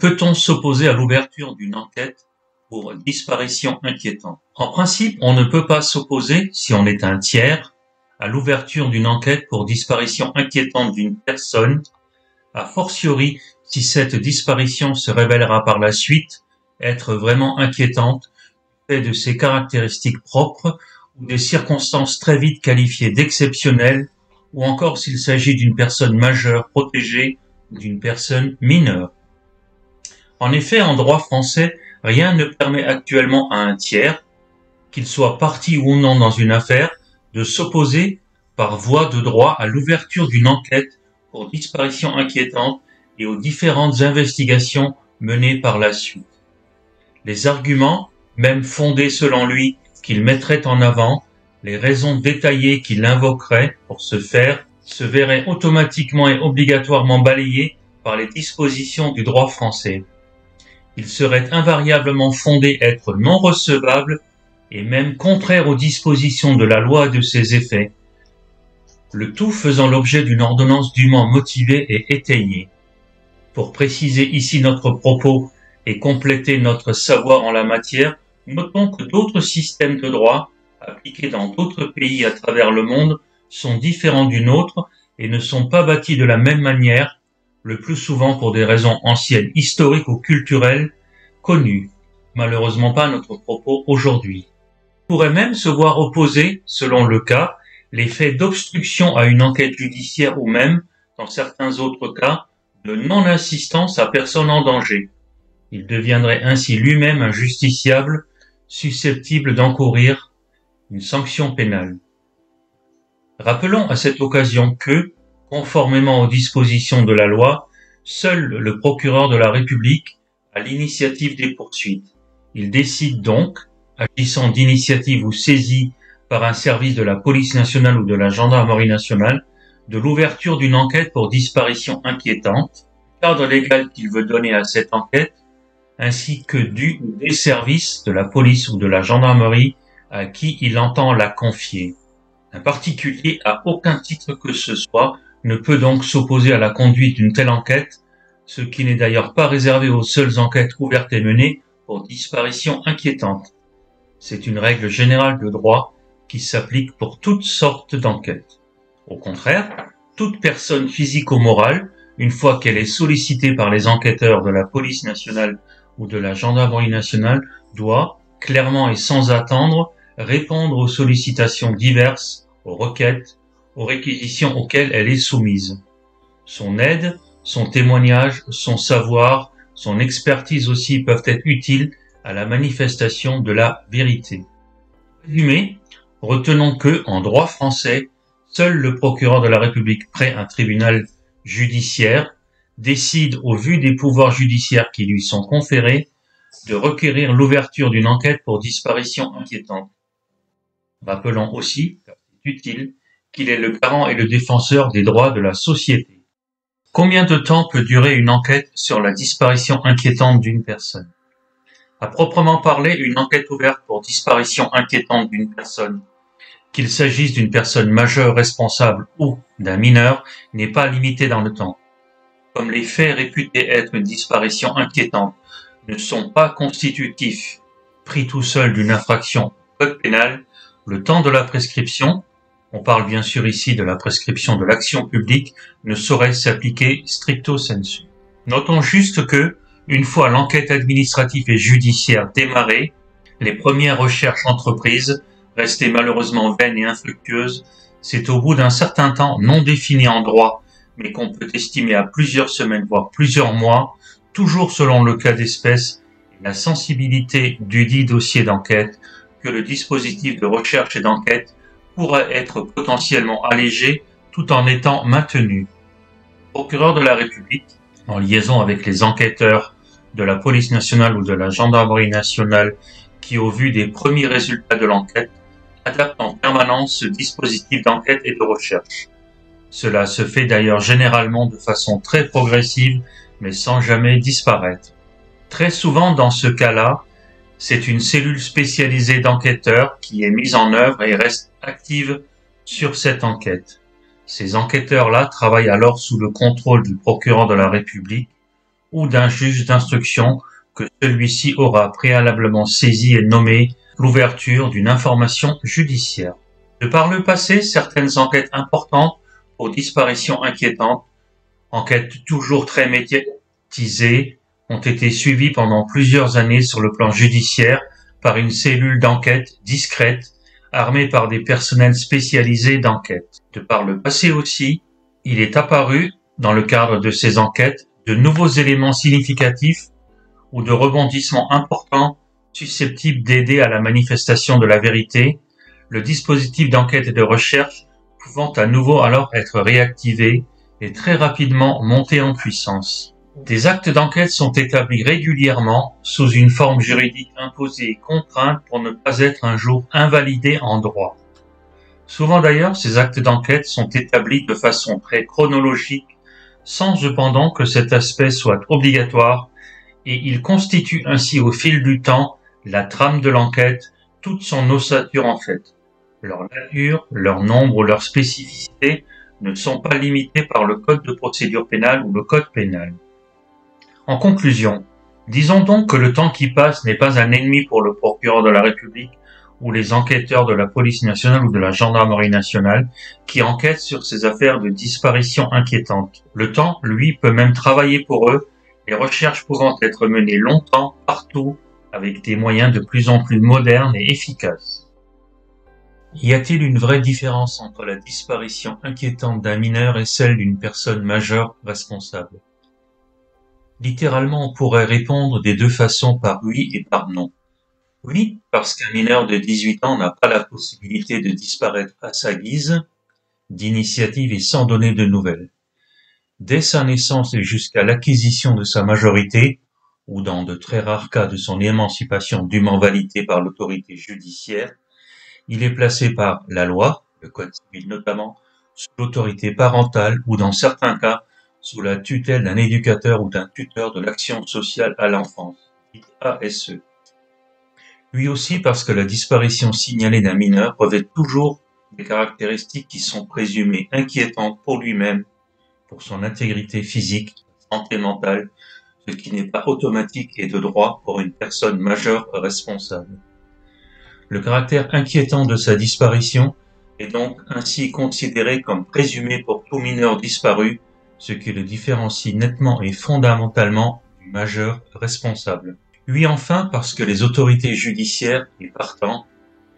Peut-on s'opposer à l'ouverture d'une enquête pour disparition inquiétante? En principe, on ne peut pas s'opposer, si on est un tiers, à l'ouverture d'une enquête pour disparition inquiétante d'une personne, a fortiori si cette disparition se révélera par la suite être vraiment inquiétante du fait de ses caractéristiques propres ou des circonstances très vite qualifiées d'exceptionnelles, ou encore s'il s'agit d'une personne majeure protégée ou d'une personne mineure. En effet, en droit français, rien ne permet actuellement à un tiers, qu'il soit partie ou non dans une affaire, de s'opposer par voie de droit à l'ouverture d'une enquête pour disparition inquiétante et aux différentes investigations menées par la suite. Les arguments, même fondés selon lui, qu'il mettrait en avant, les raisons détaillées qu'il invoquerait pour ce faire, se verraient automatiquement et obligatoirement balayés par les dispositions du droit français. Il serait invariablement fondé être non recevable et même contraire aux dispositions de la loi et de ses effets, le tout faisant l'objet d'une ordonnance dûment motivée et étayée. Pour préciser ici notre propos et compléter notre savoir en la matière, notons que d'autres systèmes de droit, appliqués dans d'autres pays à travers le monde, sont différents du nôtre et ne sont pas bâtis de la même manière, le plus souvent pour des raisons anciennes, historiques ou culturelles, connues. Malheureusement pas notre propos aujourd'hui. On pourrait même se voir opposer, selon le cas, les faits d'obstruction à une enquête judiciaire ou même, dans certains autres cas, de non-assistance à personne en danger. Il deviendrait ainsi lui-même un justiciable susceptible d'encourir une sanction pénale. Rappelons à cette occasion que, conformément aux dispositions de la loi, seul le procureur de la République a l'initiative des poursuites. Il décide donc, agissant d'initiative ou saisie par un service de la police nationale ou de la gendarmerie nationale, de l'ouverture d'une enquête pour disparition inquiétante, le cadre légal qu'il veut donner à cette enquête, ainsi que du ou des services de la police ou de la gendarmerie à qui il entend la confier. Un particulier, à aucun titre que ce soit, ne peut donc s'opposer à la conduite d'une telle enquête, ce qui n'est d'ailleurs pas réservé aux seules enquêtes ouvertes et menées pour disparition inquiétante. C'est une règle générale de droit qui s'applique pour toutes sortes d'enquêtes. Au contraire, toute personne physique ou morale, une fois qu'elle est sollicitée par les enquêteurs de la police nationale ou de la gendarmerie nationale, doit, clairement et sans attendre, répondre aux sollicitations diverses, aux requêtes, aux réquisitions auxquelles elle est soumise. Son aide, son témoignage, son savoir, son expertise aussi peuvent être utiles à la manifestation de la vérité. Résumé, retenons que, en droit français, seul le procureur de la République près un tribunal judiciaire décide, au vu des pouvoirs judiciaires qui lui sont conférés, de requérir l'ouverture d'une enquête pour disparition inquiétante. Rappelons aussi, car c'est utile, qu'il est le garant et le défenseur des droits de la société. Combien de temps peut durer une enquête sur la disparition inquiétante d'une personne? À proprement parler, une enquête ouverte pour disparition inquiétante d'une personne, qu'il s'agisse d'une personne majeure responsable ou d'un mineur, n'est pas limitée dans le temps. Comme les faits réputés être une disparition inquiétante ne sont pas constitutifs, pris tout seul d'une infraction au code pénal, le temps de la prescription, on parle bien sûr ici de la prescription de l'action publique, ne saurait s'appliquer stricto sensu. Notons juste que, une fois l'enquête administrative et judiciaire démarrée, les premières recherches entreprises, restées malheureusement vaines et infructueuses, c'est au bout d'un certain temps non défini en droit, mais qu'on peut estimer à plusieurs semaines, voire plusieurs mois, toujours selon le cas d'espèce et la sensibilité du dit dossier d'enquête, que le dispositif de recherche et d'enquête pourra être potentiellement allégé tout en étant maintenu. Le procureur de la République, en liaison avec les enquêteurs de la police nationale ou de la gendarmerie nationale qui, au vu des premiers résultats de l'enquête, adapte en permanence ce dispositif d'enquête et de recherche. Cela se fait d'ailleurs généralement de façon très progressive, mais sans jamais disparaître. Très souvent dans ce cas-là, c'est une cellule spécialisée d'enquêteurs qui est mise en œuvre et reste active sur cette enquête. Ces enquêteurs-là travaillent alors sous le contrôle du procureur de la République ou d'un juge d'instruction que celui-ci aura préalablement saisi et nommé l'ouverture d'une information judiciaire. De par le passé, certaines enquêtes importantes pour disparitions inquiétantes, enquêtes toujours très médiatisées, ont été suivies pendant plusieurs années sur le plan judiciaire par une cellule d'enquête discrète, armée par des personnels spécialisés d'enquête. De par le passé aussi, il est apparu, dans le cadre de ces enquêtes, de nouveaux éléments significatifs ou de rebondissements importants susceptibles d'aider à la manifestation de la vérité, le dispositif d'enquête et de recherche pouvant à nouveau alors être réactivé et très rapidement monter en puissance. Des actes d'enquête sont établis régulièrement sous une forme juridique imposée et contrainte pour ne pas être un jour invalidés en droit. Souvent d'ailleurs, ces actes d'enquête sont établis de façon très chronologique, sans cependant que cet aspect soit obligatoire, et ils constituent ainsi au fil du temps la trame de l'enquête, toute son ossature en fait. Leur nature, leur nombre ou leur spécificité ne sont pas limitées par le code de procédure pénale ou le code pénal. En conclusion, disons donc que le temps qui passe n'est pas un ennemi pour le procureur de la République ou les enquêteurs de la police nationale ou de la gendarmerie nationale qui enquêtent sur ces affaires de disparition inquiétantes. Le temps, lui, peut même travailler pour eux, les recherches pouvant être menées longtemps, partout, avec des moyens de plus en plus modernes et efficaces. Y a-t-il une vraie différence entre la disparition inquiétante d'un mineur et celle d'une personne majeure responsable? Littéralement, on pourrait répondre des deux façons par oui et par non. Oui, parce qu'un mineur de 18 ans n'a pas la possibilité de disparaître à sa guise, d'initiative et sans donner de nouvelles. Dès sa naissance et jusqu'à l'acquisition de sa majorité, ou dans de très rares cas de son émancipation dûment validée par l'autorité judiciaire, il est placé par la loi, le code civil notamment, sous l'autorité parentale ou dans certains cas sous la tutelle d'un éducateur ou d'un tuteur de l'action sociale à l'enfance, ASE. Lui aussi parce que la disparition signalée d'un mineur revêt toujours des caractéristiques qui sont présumées inquiétantes pour lui-même, pour son intégrité physique, santé mentale, ce qui n'est pas automatique et de droit pour une personne majeure responsable. Le caractère inquiétant de sa disparition est donc ainsi considéré comme présumé pour tout mineur disparu, ce qui le différencie nettement et fondamentalement du majeur responsable. Oui enfin parce que les autorités judiciaires et partant,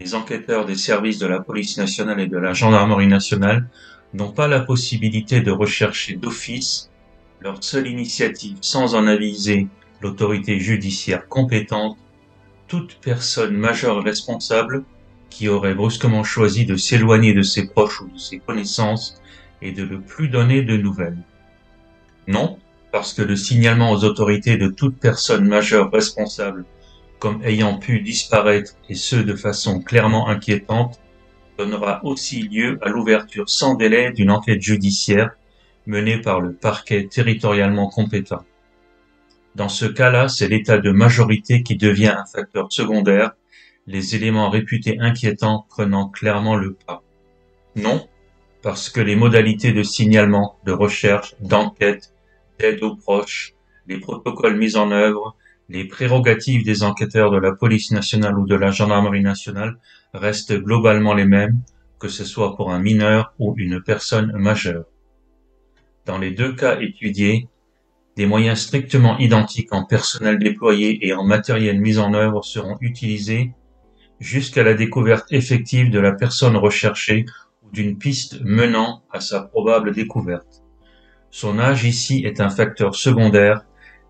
les enquêteurs des services de la police nationale et de la gendarmerie nationale n'ont pas la possibilité de rechercher d'office leur seule initiative sans en aviser l'autorité judiciaire compétente toute personne majeure responsable qui aurait brusquement choisi de s'éloigner de ses proches ou de ses connaissances et de ne plus donner de nouvelles. Non, parce que le signalement aux autorités de toute personne majeure responsable comme ayant pu disparaître et ce de façon clairement inquiétante donnera aussi lieu à l'ouverture sans délai d'une enquête judiciaire menée par le parquet territorialement compétent. Dans ce cas-là, c'est l'état de majorité qui devient un facteur secondaire, les éléments réputés inquiétants prenant clairement le pas. Non, parce que les modalités de signalement, de recherche, d'enquête, d'aide aux proches, les protocoles mis en œuvre, les prérogatives des enquêteurs de la police nationale ou de la gendarmerie nationale restent globalement les mêmes, que ce soit pour un mineur ou une personne majeure. Dans les deux cas étudiés, des moyens strictement identiques en personnel déployé et en matériel mis en œuvre seront utilisés jusqu'à la découverte effective de la personne recherchée ou d'une piste menant à sa probable découverte. Son âge ici est un facteur secondaire,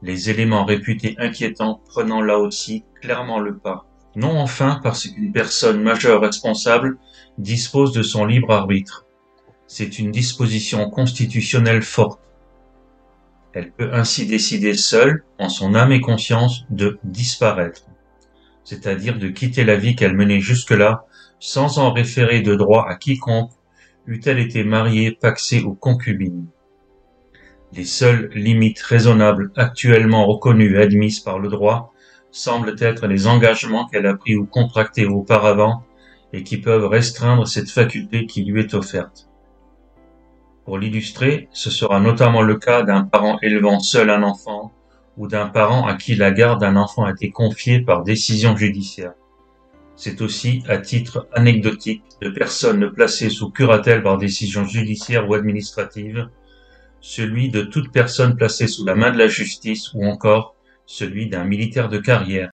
les éléments réputés inquiétants prenant là aussi clairement le pas. Non enfin parce qu'une personne majeure responsable dispose de son libre arbitre. C'est une disposition constitutionnelle forte. Elle peut ainsi décider seule, en son âme et conscience, de disparaître, c'est-à-dire de quitter la vie qu'elle menait jusque-là, sans en référer de droit à quiconque, eût-elle été mariée, pacsée ou concubine. Les seules limites raisonnables actuellement reconnues et admises par le droit semblent être les engagements qu'elle a pris ou contractés auparavant et qui peuvent restreindre cette faculté qui lui est offerte. Pour l'illustrer, ce sera notamment le cas d'un parent élevant seul un enfant ou d'un parent à qui la garde d'un enfant a été confiée par décision judiciaire. C'est aussi, à titre anecdotique, de personnes placées sous curatelle par décision judiciaire ou administrative, celui de toute personne placée sous la main de la justice ou encore celui d'un militaire de carrière.